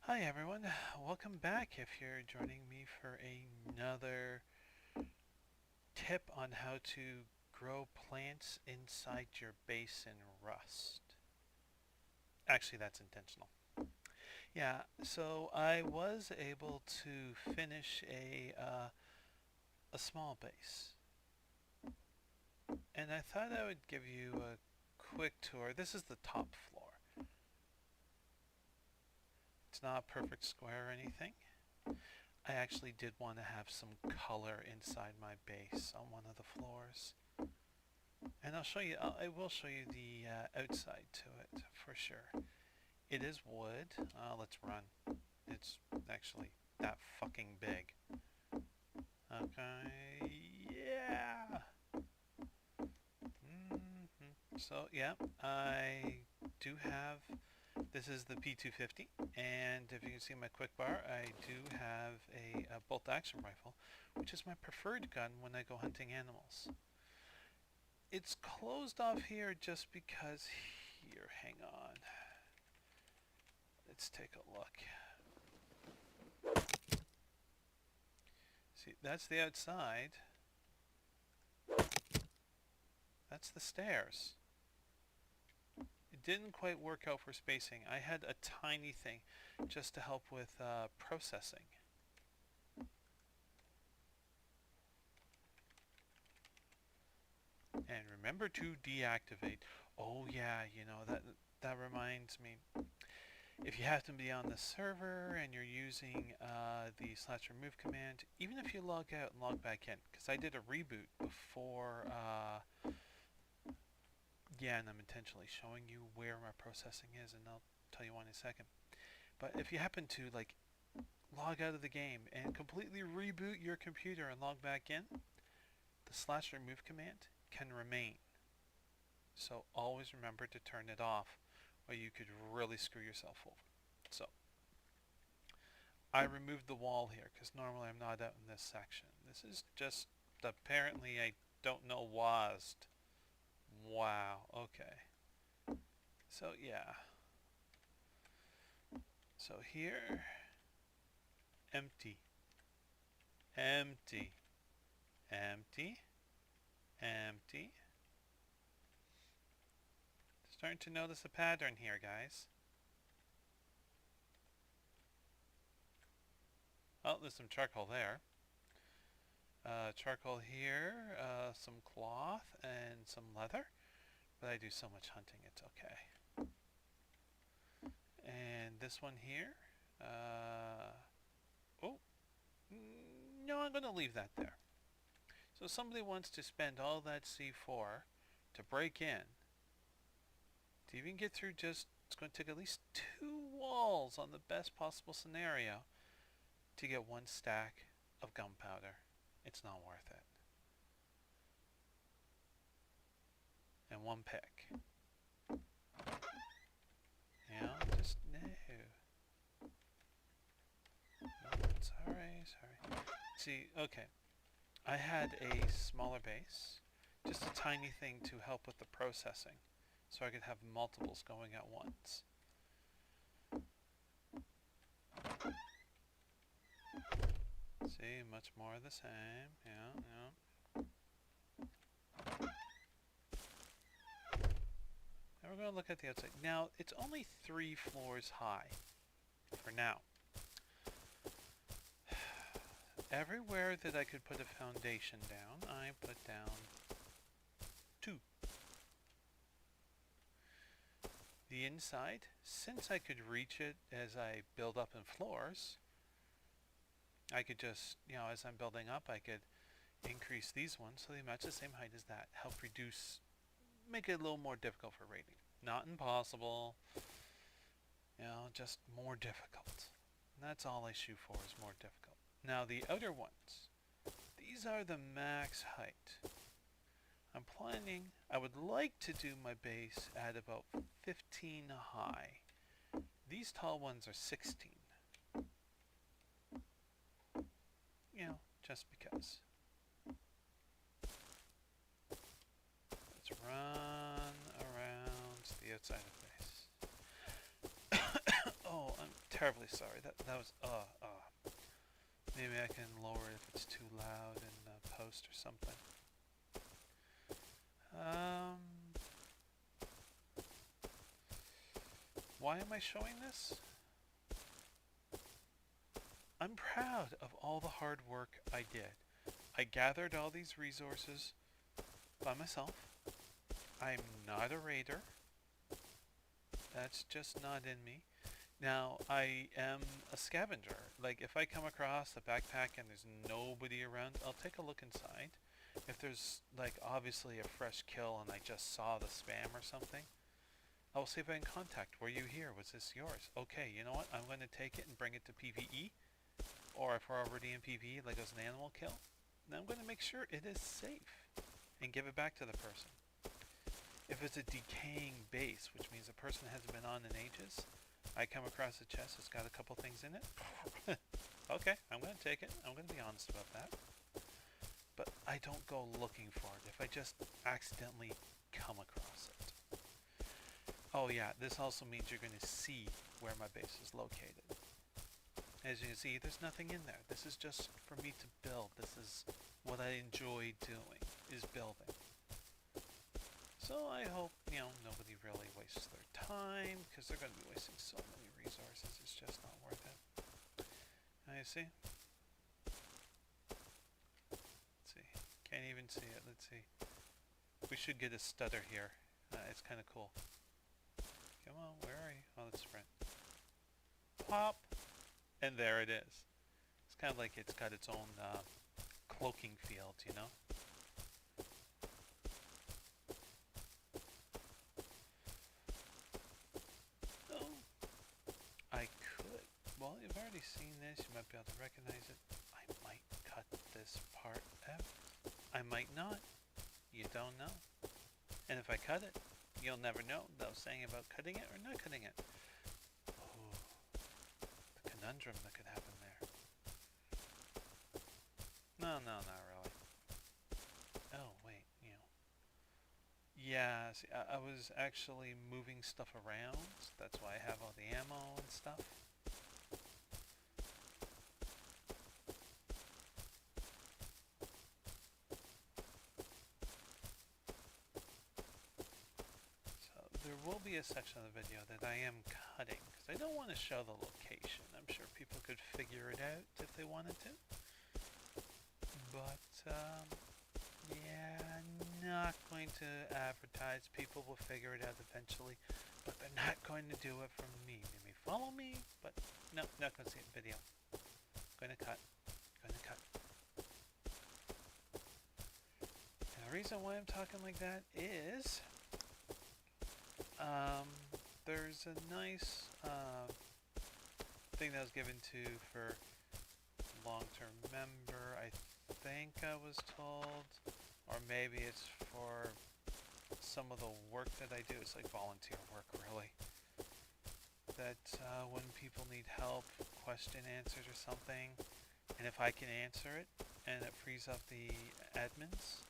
Hi everyone, welcome back if you're joining me for another tip on how to grow plants inside your base in Rust. Actually, that's intentional. Yeah, so I was able to finish a small base, and I thought I would give you a quick tour. This is the top floor. It's not a perfect square or anything. I actually did want to have some color inside my base on one of the floors. And I will show you the outside to it for sure. It is wood. Let's run. It's actually that fucking big. Okay, yeah. So yeah, I do have, this is the P250, and if you can see my quick bar, I do have a bolt action rifle, which is my preferred gun when I go hunting animals. It's closed off here just because here, hang on. Let's take a look. See, that's the outside. That's the stairs. It didn't quite work out for spacing. I had a tiny thing just to help with processing. And remember to deactivate. Oh yeah, you know, that reminds me. If you happen to be on the server and you're using the /remove command, even if you log out and log back in, because I did a reboot before, yeah, and I'm intentionally showing you where my processing is, and I'll tell you why in a second. But if you happen to like log out of the game and completely reboot your computer and log back in, the /remove command can remain. So always remember to turn it off, or you could really screw yourself over. So I removed the wall here because normally I'm not out in this section. This is just apparently I don't know WASD. Wow, okay. So yeah. So here, empty, empty, empty, empty. Starting to notice a pattern here, guys. Oh, there's some charcoal there. Charcoal here, some cloth, and some leather. But I do so much hunting, it's okay. And this one here. Oh, no, I'm going to leave that there. So somebody wants to spend all that C4 to break in. To even get through just, it's going to take at least 2 walls on the best possible scenario to get 1 stack of gunpowder. It's not worth it. And 1 pick. You know, just no. No, sorry. See, okay. I had a smaller base, just a tiny thing to help with the processing, so I could have multiples going at once. See, much more of the same. Yeah. Now we're going to look at the outside. Now, it's only 3 floors high for now. Everywhere that I could put a foundation down, I put down 2. The inside, since I could reach it as I build up in floors, I could just, you know, as I'm building up, I could increase these ones so they match the same height as that. Help reduce, make it a little more difficult for raiding. Not impossible, you know, just more difficult. And that's all I shoot for, is more difficult. Now the outer ones, these are the max height. I'm planning, I would like to do my base at about 15 high. These tall ones are 16. You know, just because. Let's run around the outside of the base. Oh, I'm terribly sorry. That was maybe I can lower it if it's too loud in post or something. Why am I showing this? I'm proud of all the hard work I did. I gathered all these resources by myself. I'm not a raider. That's just not in me. Now, I am a scavenger. Like, if I come across a backpack and there's nobody around, I'll take a look inside. If there's, like, obviously a fresh kill and I just saw the spam or something, I'll see if I can contact. Were you here? Was this yours? Okay, you know what? I'm going to take it and bring it to PvE. Or if we're already in PvE, like it was an animal kill, then I'm going to make sure it is safe and give it back to the person. If it's a decaying base, which means the person hasn't been on in ages, I come across a chest that's got a couple things in it. Okay, I'm going to take it. I'm going to be honest about that. But I don't go looking for it if I just accidentally come across it. Oh yeah, this also means you're going to see where my base is located. As you can see, there's nothing in there. This is just for me to build. This is what I enjoy doing, is building. So I hope, nobody really wastes their time, because they're going to be wasting so many resources. It's just not worth it. Now you see? Let's see. Can't even see it. Let's see. We should get a stutter here. It's kind of cool. Come on, where are you? Oh, let's sprint. Pop! And there it is. It's kind of like it's got its own cloaking field, you know? Oh, I could. Well, you've already seen this. You might be able to recognize it. I might cut this part out. I might not. You don't know. And if I cut it, you'll never know. That was saying about cutting it or not cutting it. Conundrum that could happen there. No, not really. Oh, wait, Yeah, see, I was actually moving stuff around. That's why I have all the ammo and stuff. So there will be a section of the video that I am cutting, because I don't want to show the location. I'm sure people could figure it out if they wanted to. But, yeah, not going to advertise. People will figure it out eventually, but they're not going to do it from me. They may follow me, but no, not going to see the video. Going to cut. And the reason why I'm talking like that is, there's a nice thing that was given to for long-term member, I think I was told, or maybe it's for some of the work that I do. It's like volunteer work, really. That when people need help, question answers or something, and if I can answer it, and it frees up the admins,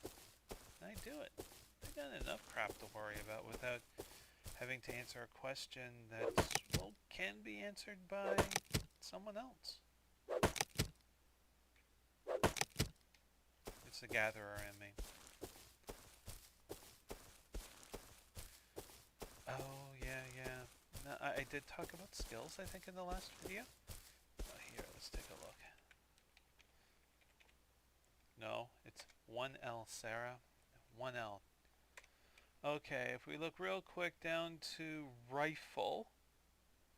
then I do it. I got enough crap to worry about without having to answer a question that, well, can be answered by someone else. It's the gatherer in me. Oh, yeah. No, I did talk about skills, I think, in the last video. Here, let's take a look. No, it's 1L, Sarah. 1L. Okay, if we look real quick down to rifle,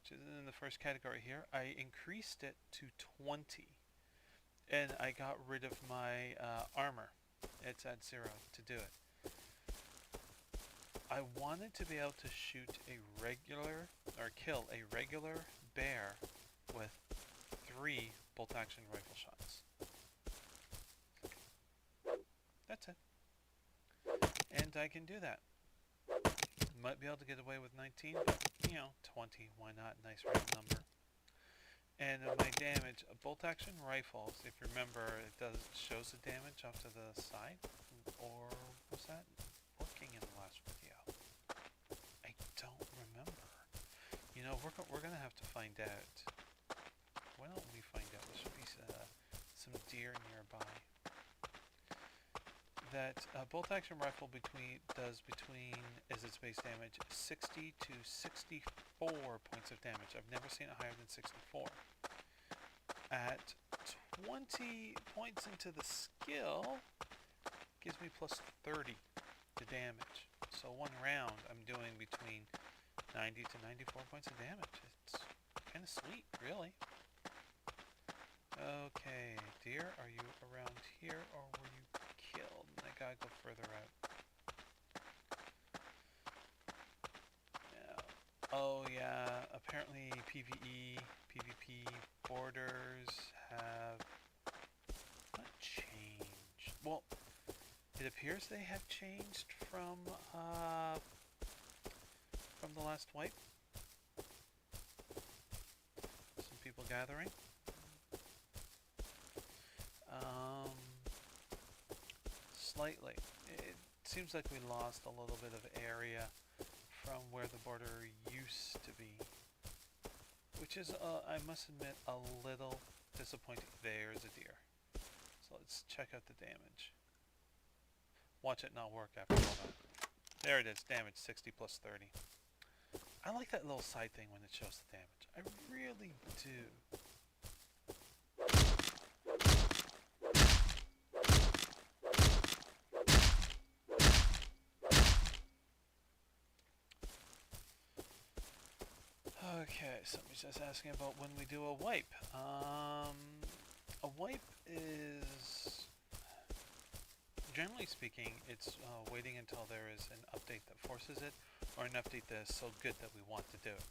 which is in the first category here, I increased it to 20. And I got rid of my armor. It's at 0 to do it. I wanted to be able to shoot a regular, or kill a regular bear with 3 bolt-action rifle shots. That's it. And I can do that. Might be able to get away with 19, but, 20, why not? Nice round number. And my damage, bolt-action rifles, if you remember, it shows the damage off to the side. Or was that working in the last video? I don't remember. We're gonna have to find out. Why don't we find out? There should be some deer nearby. That bolt action rifle does between, as its base damage, 60 to 64 points of damage. I've never seen it higher than 64. At 20 points into the skill, gives me plus 30 to damage. So one round, I'm doing between 90 to 94 points of damage. It's kind of sweet, really. Okay, deer, are you around here or were you killed? I gotta go further out. Yeah. Oh yeah, apparently PvE, PvP borders have not changed. Well, it appears they have changed from the last wipe. Some people gathering. Slightly. It seems like we lost a little bit of area from where the border used to be, which is, I must admit, a little disappointing. There's a deer. So let's check out the damage. Watch it not work after all that. There it is, damage 60 plus 30. I like that little side thing when it shows the damage. I really do. Okay, somebody's just asking about when we do a wipe. A wipe is, generally speaking, it's waiting until there is an update that forces it, or an update that is so good that we want to do it.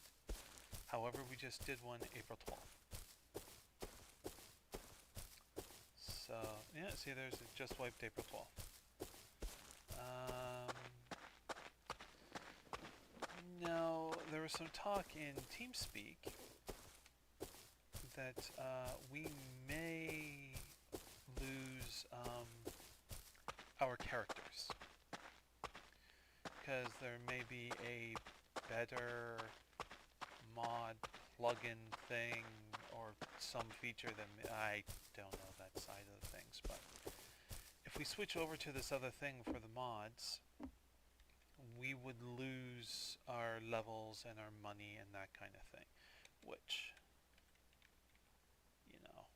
However, we just did one April 12th. So, yeah, see, there's just wiped April 12th. Now, there was some talk in TeamSpeak that we may lose our characters, because there may be a better mod plugin thing or some feature that I don't know that side of things, but if we switch over to this other thing for the mods, we would lose our levels and our money and that kind of thing, which, you know,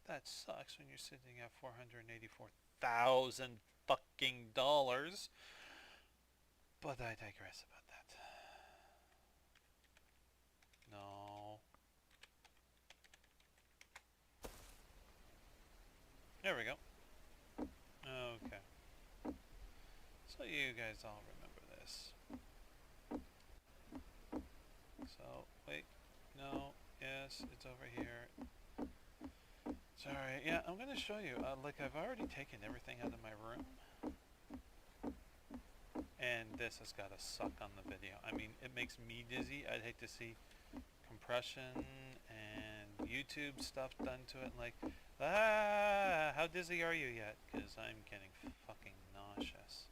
that sucks when you're sitting at $484,000 fucking dollars. But I digress about that. No. There we go. Okay. So you guys all remember this. So, wait. No. Yes, it's over here. Sorry. Yeah, I'm going to show you. Like, I've already taken everything out of my room. And this has got to suck on the video. I mean, it makes me dizzy. I'd hate to see compression and YouTube stuff done to it. Like, how dizzy are you yet? Because I'm getting fucking nauseous.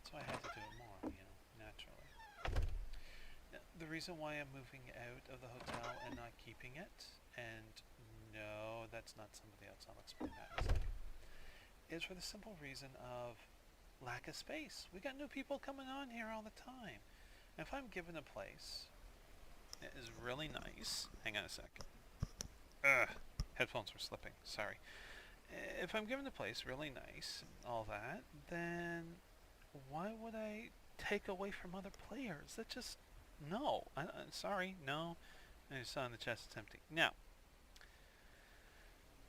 So I had to do it more, you know, naturally. The reason why I'm moving out of the hotel and not keeping it, and no, that's not somebody else, I'll explain that in a second, is for the simple reason of lack of space. We got new people coming on here all the time. If I'm given a place that is really nice, hang on a second. Headphones were slipping, sorry. If I'm given a place really nice, all that, then why would I take away from other players? That just, no. I'm sorry, no. I saw in the chest it's empty. Now,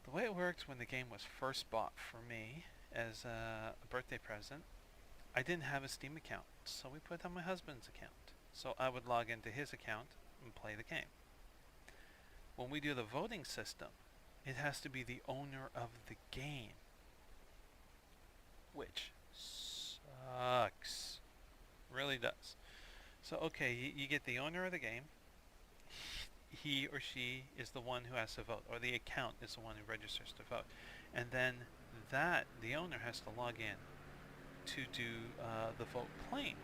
the way it worked when the game was first bought for me as a birthday present, I didn't have a Steam account, so we put it on my husband's account. So I would log into his account and play the game. When we do the voting system, it has to be the owner of the game, which sucks. Really does. So, okay, you get the owner of the game. He or she is the one who has to vote, or the account is the one who registers to vote. And then the owner has to log in to do the vote claim.